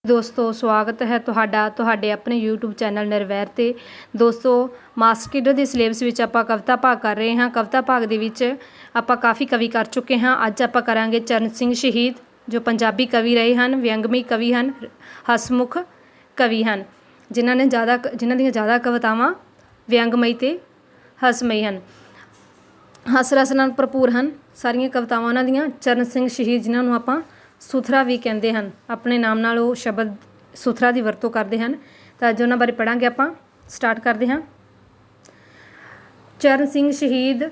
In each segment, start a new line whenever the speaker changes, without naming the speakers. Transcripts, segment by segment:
ਦੋਸਤੋ ਸਵਾਗਤ ਹੈ ਤੁਹਾਡੇ ਆਪਣੇ YouTube ਚੈਨਲ ਨਿਰਵੈਰ 'ਤੇ। ਦੋਸਤੋ ਮਾਸਟਰ ਲੀਡਰ ਦੇ ਸਿਲੇਬਸ ਵਿੱਚ ਆਪਾਂ ਕਵਿਤਾ ਭਾਗ ਕਰ ਰਹੇ ਹਾਂ। ਕਵਿਤਾ ਭਾਗ ਦੇ ਵਿੱਚ ਆਪਾਂ ਕਾਫੀ ਕਵੀ ਕਰ ਚੁੱਕੇ ਹਾਂ। ਅੱਜ ਆਪਾਂ ਕਰਾਂਗੇ ਚਰਨ ਸਿੰਘ ਸ਼ਹੀਦ, ਜੋ ਪੰਜਾਬੀ ਕਵੀ ਰਹੇ ਹਨ, ਵਿਅੰਗਮਈ ਕਵੀ ਹਨ, ਹਸਮੁਖ ਕਵੀ ਹਨ, ਜਿਨ੍ਹਾਂ ਦੀਆਂ ਜ਼ਿਆਦਾ ਕਵਿਤਾਵਾਂ ਵਿਅੰਗਮਈ ਅਤੇ ਹਸਮਈ ਹਨ, ਹਸ ਰਸ ਨਾਲ ਭਰਪੂਰ ਹਨ ਸਾਰੀਆਂ ਕਵਿਤਾਵਾਂ ਉਹਨਾਂ ਦੀਆਂ। ਚਰਨ ਸਿੰਘ ਸ਼ਹੀਦ, ਜਿਨ੍ਹਾਂ ਨੂੰ ਆਪਾਂ ਸੁਥਰਾ ਵੀ ਕਹਿੰਦੇ ਹਨ, ਆਪਣੇ ਨਾਮ ਨਾਲ ਉਹ ਸ਼ਬਦ ਸੁਥਰਾ ਦੀ ਵਰਤੋਂ ਕਰਦੇ ਹਨ। ਤਾਂ ਅੱਜ ਉਹਨਾਂ ਬਾਰੇ ਪੜ੍ਹਾਂਗੇ। ਆਪਾਂ ਸਟਾਰਟ ਕਰਦੇ ਹਾਂ। ਚਰਨ ਸਿੰਘ ਸ਼ਹੀਦ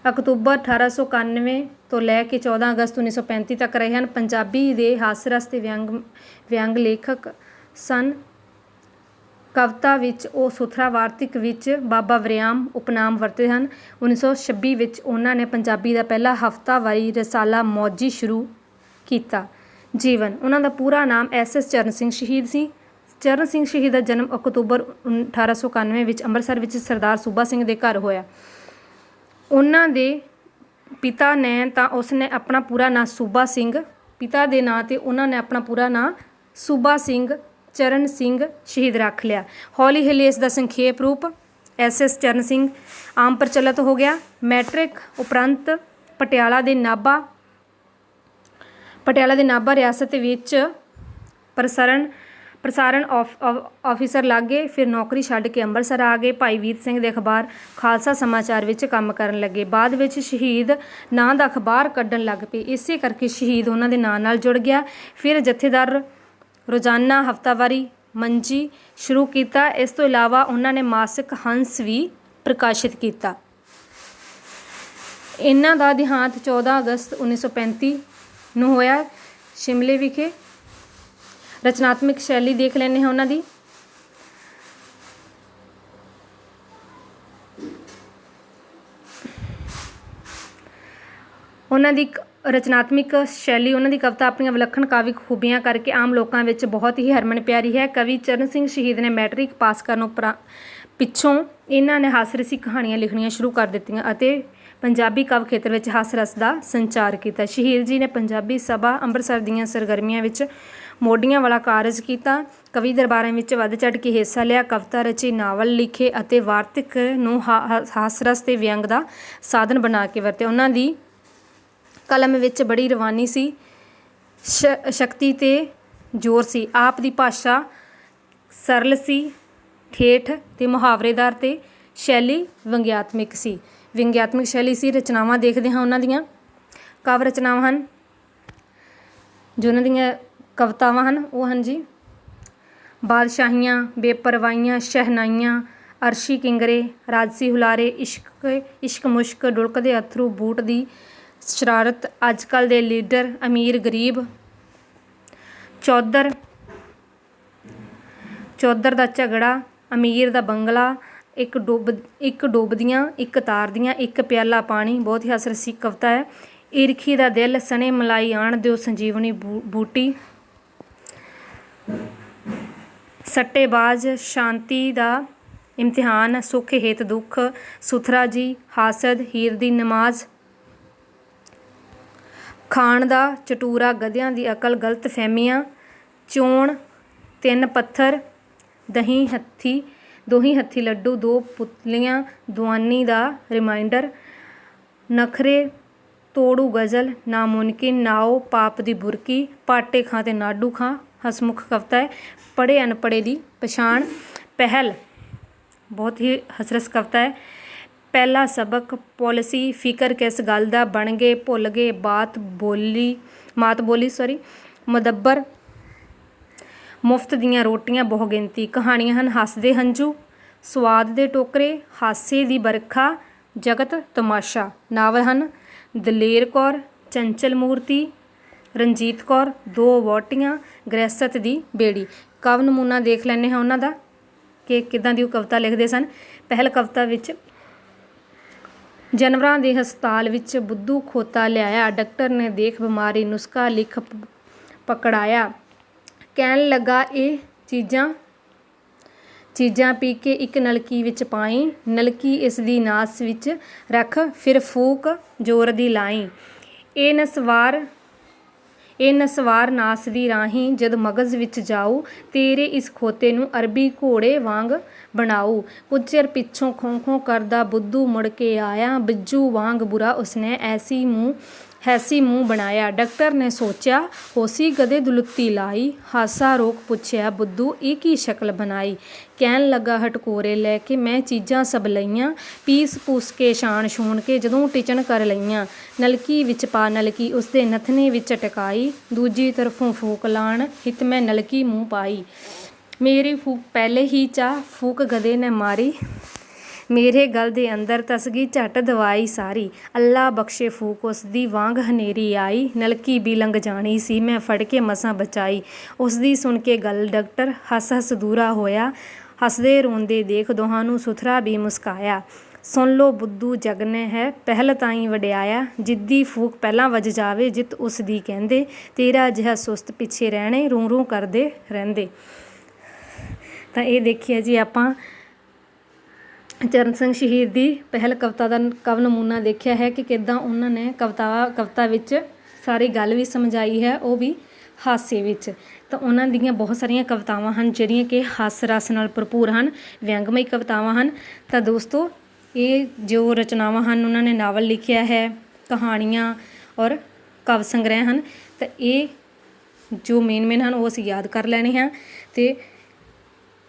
ਅਕਤੂਬਰ 1891 ਤੋਂ ਲੈ ਕੇ 14 ਅਗਸਤ 1935 ਤੱਕ ਰਹੇ ਹਨ। ਪੰਜਾਬੀ ਦੇ ਹਾਸ ਰਸ ਅਤੇ ਵਿਅੰਗ ਲੇਖਕ ਸਨ। ਕਵਿਤਾ ਵਿੱਚ ਉਹ ਸੁਥਰਾ, ਵਾਰਤਕ ਵਿੱਚ ਬਾਬਾ ਵਰਿਆਮ ਉਪਨਾਮ ਵਰਤੇ ਹਨ। 1926 ਵਿੱਚ ਉਹਨਾਂ ਨੇ ਪੰਜਾਬੀ ਦਾ ਪਹਿਲਾ ਹਫ਼ਤਾਵਾਰੀ ਰਸਾਲਾ ਮੌਜੀ ਸ਼ੁਰੂ ਕੀਤਾ। ਜੀਵਨ: ਉਹਨਾਂ ਦਾ ਪੂਰਾ ਨਾਮ SS ਚਰਨ ਸਿੰਘ ਸ਼ਹੀਦ ਸੀ। ਚਰਨ ਸਿੰਘ ਸ਼ਹੀਦ ਦਾ ਜਨਮ ਅਕਤੂਬਰ 1891 ਵਿੱਚ ਅੰਮ੍ਰਿਤਸਰ ਵਿੱਚ ਸਰਦਾਰ ਸੂਬਾ ਸਿੰਘ ਦੇ ਘਰ ਹੋਇਆ। ਉਹਨਾਂ ਦੇ ਪਿਤਾ ਨੇ ਤਾਂ ਉਸਨੇ ਆਪਣਾ ਪੂਰਾ ਨਾਂ ਸੂਬਾ ਸਿੰਘ, ਪਿਤਾ ਦੇ ਨਾਂ 'ਤੇ ਉਹਨਾਂ ਨੇ ਆਪਣਾ ਪੂਰਾ ਨਾਂ ਸੂਬਾ ਸਿੰਘ ਚਰਨ ਸਿੰਘ ਸ਼ਹੀਦ ਰੱਖ ਲਿਆ। ਹੌਲੀ ਹੌਲੀ ਇਸ ਦਾ ਸੰਖੇਪ ਰੂਪ SS ਚਰਨ ਸਿੰਘ ਆਮ ਪ੍ਰਚਲਿਤ ਹੋ ਗਿਆ। ਮੈਟ੍ਰਿਕ ਉਪਰੰਤ ਪਟਿਆਲਾ ਦੇ ਨਾਭਾ ਰਿਆਸਤ ਵਿੱਚ ਪ੍ਰਸਾਰਣ ਆਫਿਸਰ ਲੱਗ ਗਏ। ਫਿਰ ਨੌਕਰੀ ਛੱਡ ਕੇ ਅੰਮ੍ਰਿਤਸਰ ਆ ਗਏ। ਭਾਈ ਵੀਰ ਸਿੰਘ ਦੇ ਅਖਬਾਰ ਖਾਲਸਾ ਸਮਾਚਾਰ ਵਿੱਚ ਕੰਮ ਕਰਨ ਲੱਗੇ। ਬਾਅਦ ਵਿੱਚ ਸ਼ਹੀਦ ਨਾਂ ਦਾ ਅਖਬਾਰ ਕੱਢਣ ਲੱਗ ਪਏ। ਇਸੇ ਕਰਕੇ ਸ਼ਹੀਦ ਉਹਨਾਂ ਦੇ ਨਾਂ ਨਾਲ ਜੁੜ ਗਿਆ। ਫਿਰ ਜਥੇਦਾਰ ਰੋਜ਼ਾਨਾ ਹਫ਼ਤਾਵਾਰੀ ਮੰਜੀ ਸ਼ੁਰੂ ਕੀਤਾ। ਇਸ ਤੋਂ ਇਲਾਵਾ ਉਹਨਾਂ ਨੇ ਮਾਸਿਕ ਹੰਸ ਵੀ ਪ੍ਰਕਾਸ਼ਿਤ ਕੀਤਾ। ਇਹਨਾਂ ਦਾ ਦੇਹਾਂਤ 14 ਅਗਸਤ 1935 ਨੂੰ ਹੋਇਆ ਸ਼ਿਮਲੇ ਵਿਖੇ। ਰਚਨਾਤਮਕ ਸ਼ੈਲੀ ਦੇਖ ਲੈਂਦੇ ਹਾਂ ਉਹਨਾਂ ਦੀ। ਰਚਨਾਤਮਕ ਸ਼ੈਲੀ, ਉਹਨਾਂ ਦੀ ਕਵਿਤਾ ਆਪਣੀਆਂ ਵਿਲੱਖਣ ਕਾਵਿਕ ਖੂਬੀਆਂ ਕਰਕੇ ਆਮ ਲੋਕਾਂ ਵਿੱਚ ਬਹੁਤ ਹੀ ਹਰਮਨ ਪਿਆਰੀ ਹੈ। ਕਵੀ ਚਰਨ ਸਿੰਘ ਸ਼ਹੀਦ ਨੇ ਮੈਟ੍ਰਿਕ ਪਾਸ ਕਰਨ ਪਿੱਛੋਂ ਇਹਨਾਂ ਨੇ ਹਾਸਰਸੀ ਕਹਾਣੀਆਂ ਲਿਖਣੀਆਂ ਸ਼ੁਰੂ ਕਰ ਦਿੱਤੀਆਂ ਅਤੇ ਪੰਜਾਬੀ ਕਾਵਿ ਖੇਤਰ ਵਿੱਚ ਹਾਸ ਰਸ ਦਾ ਸੰਚਾਰ ਕੀਤਾ। ਸ਼ਹੀਦ ਜੀ ਨੇ ਪੰਜਾਬੀ ਸਭਾ ਅੰਮ੍ਰਿਤਸਰ ਦੀਆਂ ਸਰਗਰਮੀਆਂ ਵਿੱਚ ਮੋਢੀਆਂ ਵਾਲਾ ਕਾਰਜ ਕੀਤਾ। ਕਵੀ ਦਰਬਾਰਾਂ ਵਿੱਚ ਵੱਧ ਚੜ੍ਹ ਕੇ ਹਿੱਸਾ ਲਿਆ। ਕਵਿਤਾ ਰਚੀ, ਨਾਵਲ ਲਿਖੇ ਅਤੇ ਵਾਰਤਕ ਨੂੰ ਹਾਸ ਰਸ ਅਤੇ ਵਿਅੰਗ ਦਾ ਸਾਧਨ ਬਣਾ ਕੇ ਵਰਤਿਆ। ਉਹਨਾਂ ਦੀ ਕਲਮ ਵਿੱਚ ਬੜੀ ਰਵਾਨੀ ਸੀ, ਸ਼ਕਤੀ ਅਤੇ ਜ਼ੋਰ ਸੀ। ਆਪ ਦੀ ਭਾਸ਼ਾ ਸਰਲ ਸੀ, ਠੇਠ ਅਤੇ ਮੁਹਾਵਰੇਦਾਰ ਅਤੇ ਸ਼ੈਲੀ ਵਿਅੰਗਾਤਮਕ ਸ਼ੈਲੀ ਸੀ। ਰਚਨਾਵਾਂ ਦੇਖਦੇ ਹਾਂ ਉਹਨਾਂ ਦੀਆਂ। ਕਾਵਿ ਰਚਨਾਵਾਂ ਹਨ ਜੋ ਉਹਨਾਂ ਦੀਆਂ ਕਵਿਤਾਵਾਂ ਹਨ, ਉਹ ਹਨ ਜੀ ਬਾਦਸ਼ਾਹੀਆਂ, ਬੇਪਰਵਾਹੀਆਂ, ਸ਼ਹਿਨਾਈਆਂ, ਅਰਸ਼ੀ ਕਿੰਗਰੇ, ਰਾਜਸੀ ਹੁਲਾਰੇ, ਇਸ਼ਕ ਮੁਸ਼ਕ, ਡੁਲਕਦੇ ਅਥਰੂ, ਬੂਟ ਦੀ ਸ਼ਰਾਰਤ, ਅੱਜ ਕੱਲ੍ਹ ਦੇ ਲੀਡਰ, ਅਮੀਰ ਗਰੀਬ, ਚੌਧਰ ਦਾ ਝਗੜਾ, ਅਮੀਰ ਦਾ ਬੰਗਲਾ, ਇੱਕ ਡੁੱਬਦੀਆਂ, ਇੱਕ ਤਾਰਦੀਆਂ, ਇੱਕ ਪਿਆਲਾ ਪਾਣੀ, ਬਹੁਤ ਹੀ ਹਾਸਰਸੀ ਕਵਿਤਾ ਹੈ। ਈਰਖੀ ਦਾ ਦਿਲ, ਸਣੇ ਮਲਾਈ ਆਣ ਦਿਓ, ਸੰਜੀਵਨੀ ਬੂਟੀ, ਸੱਟੇਬਾਜ਼, ਸ਼ਾਂਤੀ ਦਾ ਇਮਤਿਹਾਨ, ਸੁੱਖ ਹੇਤ ਦੁੱਖ, ਸੁਥਰਾ ਜੀ, ਹਾਸਦ, ਹੀਰ ਦੀ ਨਮਾਜ਼, ਖਾਣ ਦਾ ਚਟੂਰਾ, ਗਧਿਆਂ ਦੀ ਅਕਲ, ਗਲਤ ਫਹਿਮੀਆਂ, ਚੋਣ, ਤਿੰਨ ਪੱਥਰ, ਦੋਹੀਂ ਹੱਥੀ ਲੱਡੂ, ਦੋ ਪੁਤਲੀਆਂ, ਦੁਆਨੀ ਦਾ ਰਿਮਾਈਂਡਰ, ਨਖਰੇ, ਤੋੜੂ ਗਜ਼ਲ, ਨਾਮੁਮਕਿਨ, ਨਾਓ, ਪਾਪ ਦੀ ਬੁਰਕੀ, ਪਾਟੇ ਖਾਂ ਅਤੇ ਨਾਡੂ ਖਾਂ, ਹਸਮੁਖ ਕਵਿਤਾ ਹੈ। ਪੜ੍ਹੇ ਅਨਪੜ੍ਹੇ ਦੀ ਪਛਾਣ, ਪਹਿਲ, ਬਹੁਤ ਹੀ ਹਸਰਸ ਕਵਿਤਾ ਹੈ। ਪਹਿਲਾ ਸਬਕ, ਪਾਲਿਸੀ, ਫਿਕਰ ਕਿਸ ਗੱਲ ਦਾ, ਬਣ ਗਏ ਭੁੱਲ ਗਏ, ਮਾਤ ਬੋਲੀ, ਮੁਦੱਬਰ, ਮੁਫਤ ਦੀਆਂ ਰੋਟੀਆਂ, ਬਹੁ ਗਿਣਤੀ। ਕਹਾਣੀਆਂ ਹਨ ਹੱਸਦੇ ਹੰਝੂ, ਸਵਾਦ ਦੇ ਟੋਕਰੇ, ਹਾਸੇ ਦੀ ਬਰਖਾ, ਜਗਤ ਤਮਾਸ਼ਾ। ਨਾਵਲ ਹਨ ਦਲੇਰ ਕੌਰ, ਚੰਚਲ ਮੂਰਤੀ, ਰਣਜੀਤ ਕੌਰ, ਦੋ ਵਹੁਟੀਆਂ, ਗ੍ਰਹਿਸਤ ਦੀ ਬੇੜੀ। ਕਾਵਿ ਨਮੂਨਾ ਦੇਖ ਲੈਂਦੇ ਹਾਂ ਉਹਨਾਂ ਦਾ ਕਿ ਕਿੱਦਾਂ ਦੀ ਉਹ ਕਵਿਤਾ ਲਿਖਦੇ ਸਨ। ਪਹਿਲ ਕਵਿਤਾ ਵਿੱਚ, ਜਾਨਵਰਾਂ ਦੇ ਹਸਪਤਾਲ ਵਿੱਚ ਬੁੱਧੂ ਖੋਤਾ ਲਿਆਇਆ, ਡਾਕਟਰ ਨੇ ਦੇਖ ਬਿਮਾਰੀ ਨੁਸਖਾ ਲਿਖ ਪਕੜਾਇਆ, ਕਹਿਣ ਲੱਗਾ ਇਹ ਚੀਜ਼ਾਂ ਪੀ ਕੇ ਇੱਕ ਨਲਕੀ ਵਿੱਚ ਪਾਈ, ਨਲਕੀ ਇਸ ਦੀ ਨਾਸ ਵਿੱਚ ਰੱਖ, ਫਿਰ ਫੂਕ ਜ਼ੋਰ ਦੀ ਲਾਈ, ਇਹ ਨਸਵਾਰ ਇਹ ਨਸਵਾਰ ਨਾਸ ਦੀ ਰਾਹੀਂ ਜਦ ਮਗਜ਼ ਵਿੱਚ ਜਾਊ, ਤੇਰੇ ਇਸ ਖੋਤੇ ਨੂੰ ਅਰਬੀ ਘੋੜੇ ਵਾਂਗ ਬਣਾਊ। ਕੁਝ ਚਿਰ ਪਿੱਛੋਂ ਖੋਂ ਖੋਂ ਕਰਦਾ ਬੁੱਧੂ ਮੁੜ ਕੇ ਆਇਆ, ਬਿੱਜੂ ਵਾਂਗ ਬੁਰਾ ਉਸਨੇ ਹੈਸੀ ਮੂੰਹ ਬਣਾਇਆ। ਡਾਕਟਰ ਨੇ ਸੋਚਿਆ ਹੋਸੀ ਗਧੇ ਦੁਲੁੱਤੀ ਲਾਈ, ਹਾਸਾ ਰੋਕ ਪੁੱਛਿਆ ਬੁੱਧੂ ਇਹ ਕੀ ਸ਼ਕਲ ਬਣਾਈ। ਕਹਿਣ ਲੱਗਾ ਹਟਕੋਰੇ ਲੈ ਕੇ ਮੈਂ ਚੀਜ਼ਾਂ ਸਭ ਲਈਆਂ, ਪੀਸ ਪੂਸ ਕੇ ਛਾਣ ਛੂਣ ਕੇ ਜਦੋਂ ਟਿਚਣ ਕਰ ਲਈਆਂ। ਨਲਕੀ ਵਿੱਚ ਪਾ ਨਲਕੀ ਉਸਦੇ ਨਥਨੇ ਵਿੱਚ ਟਕਾਈ, ਦੂਜੀ ਤਰਫੋਂ ਫੂਕ ਲਾਣ ਹਿਤ ਮੈਂ ਨਲਕੀ ਮੂੰਹ ਪਾਈ। ਮੇਰੀ ਫੂਕ ਪਹਿਲੇ ਹੀ ਚਾਹ ਫੂਕ ਗਧੇ ਨੇ ਮਾਰੀ, ਮੇਰੇ ਗਲ ਦੇ ਅੰਦਰ ਤਸਗੀ ਝੱਟ ਦਵਾਈ ਸਾਰੀ। ਅੱਲਾ ਬਖਸ਼ੇ ਫੂਕ ਉਸਦੀ ਵਾਂਗ ਹਨੇਰੀ ਆਈ, ਨਲਕੀ ਵੀ ਲੰਘ ਜਾਣੀ ਸੀ ਮੈਂ ਫੜ ਕੇ ਮਸਾਂ ਬਚਾਈ। ਉਸਦੀ ਸੁਣ ਕੇ ਗੱਲ ਡਾਕਟਰ ਹੱਸ ਹੱਸ ਦੂਰਾ ਹੋਇਆ, ਹੱਸਦੇ ਰੋਂਦੇ ਦੇਖ ਦੋਹਾਂ ਨੂੰ ਸੁਥਰਾ ਵੀ ਮੁਸਕਾਇਆ। ਸੁਣ ਲੋ ਬੁੱਧੂ ਜਗ ਨੇ ਹੈ ਪਹਿਲ ਤਾਈਂ ਵਡਿਆਇਆ, ਜਿੱਦੀ ਫੂਕ ਪਹਿਲਾਂ ਵੱਜ ਜਾਵੇ ਜਿੱਤ ਉਸਦੀ ਕਹਿੰਦੇ, ਤੇਰਾ ਜਿਹਾ ਸੁਸਤ ਪਿੱਛੇ ਰਹਿਣੇ ਰੂੰ ਰੂੰ ਕਰਦੇ ਰਹਿੰਦੇ। ਤਾਂ ਇਹ ਦੇਖੀਏ ਜੀ ਆਪਾਂ ਚਰਨ ਸਿੰਘ ਸ਼ਹੀਦ ਦੀ ਪਹਿਲ ਕਵਿਤਾ ਦਾ ਕਵ ਨਮੂਨਾ ਦੇਖਿਆ ਹੈ ਕਿ ਕਿੱਦਾਂ ਉਹਨਾਂ ਨੇ ਕਵਿਤਾ ਵਿੱਚ ਸਾਰੀ ਗੱਲ ਵੀ ਸਮਝਾਈ ਹੈ, ਉਹ ਵੀ ਹਾਸੇ ਵਿੱਚ। ਤਾਂ ਉਹਨਾਂ ਦੀਆਂ ਬਹੁਤ ਸਾਰੀਆਂ ਕਵਿਤਾਵਾਂ ਹਨ ਜਿਹੜੀਆਂ ਕਿ ਹਾਸ ਰਸ ਨਾਲ ਭਰਪੂਰ ਹਨ, ਵਿਅੰਗਮਈ ਕਵਿਤਾਵਾਂ ਹਨ। ਤਾਂ ਦੋਸਤੋ ਇਹ ਜੋ ਰਚਨਾਵਾਂ ਹਨ ਉਹਨਾਂ ਨੇ ਨਾਵਲ ਲਿਖਿਆ ਹੈ, ਕਹਾਣੀਆਂ ਔਰ ਕਾਵਿ ਸੰਗ੍ਰਹਿ ਹਨ। ਤਾਂ ਇਹ ਜੋ ਮੇਨ ਹਨ ਉਹ ਅਸੀਂ ਯਾਦ ਕਰ ਲੈਣੇ ਹਾਂ, ਅਤੇ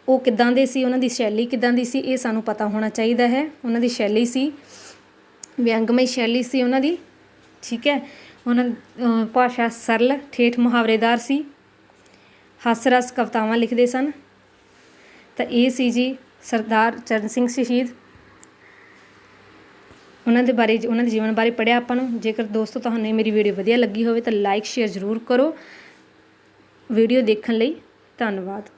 ਉਹ ਕਿੱਦਾਂ ਦੇ ਸੀ, ਉਹਨਾਂ ਦੀ ਸ਼ੈਲੀ ਕਿੱਦਾਂ ਦੀ ਸੀ ਇਹ ਸਾਨੂੰ ਪਤਾ ਹੋਣਾ ਚਾਹੀਦਾ ਹੈ। ਉਹਨਾਂ ਦੀ ਸ਼ੈਲੀ ਸੀ ਵਿਅੰਗਮਈ ਸ਼ੈਲੀ ਸੀ ਉਹਨਾਂ ਦੀ, ਠੀਕ ਹੈ। ਉਹਨਾਂ ਭਾਸ਼ਾ ਸਰਲ ਠੇਠ ਮੁਹਾਵਰੇਦਾਰ ਸੀ, ਹਾਸ ਰਸ ਕਵਿਤਾਵਾਂ ਲਿਖਦੇ ਸਨ। ਤਾਂ ਇਹ ਸੀ ਜੀ ਸਰਦਾਰ ਚਰਨ ਸਿੰਘ ਸ਼ਹੀਦ, ਉਹਨਾਂ ਦੇ ਬਾਰੇ ਉਹਨਾਂ ਦੇ ਜੀਵਨ ਬਾਰੇ ਪੜ੍ਹਿਆ ਆਪਾਂ ਨੂੰ। ਜੇਕਰ ਦੋਸਤੋ ਤੁਹਾਨੂੰ ਮੇਰੀ ਵੀਡੀਓ ਵਧੀਆ ਲੱਗੀ ਹੋਵੇ ਤਾਂ ਲਾਈਕ ਸ਼ੇਅਰ ਜ਼ਰੂਰ ਕਰੋ। ਵੀਡੀਓ ਦੇਖਣ ਲਈ ਧੰਨਵਾਦ।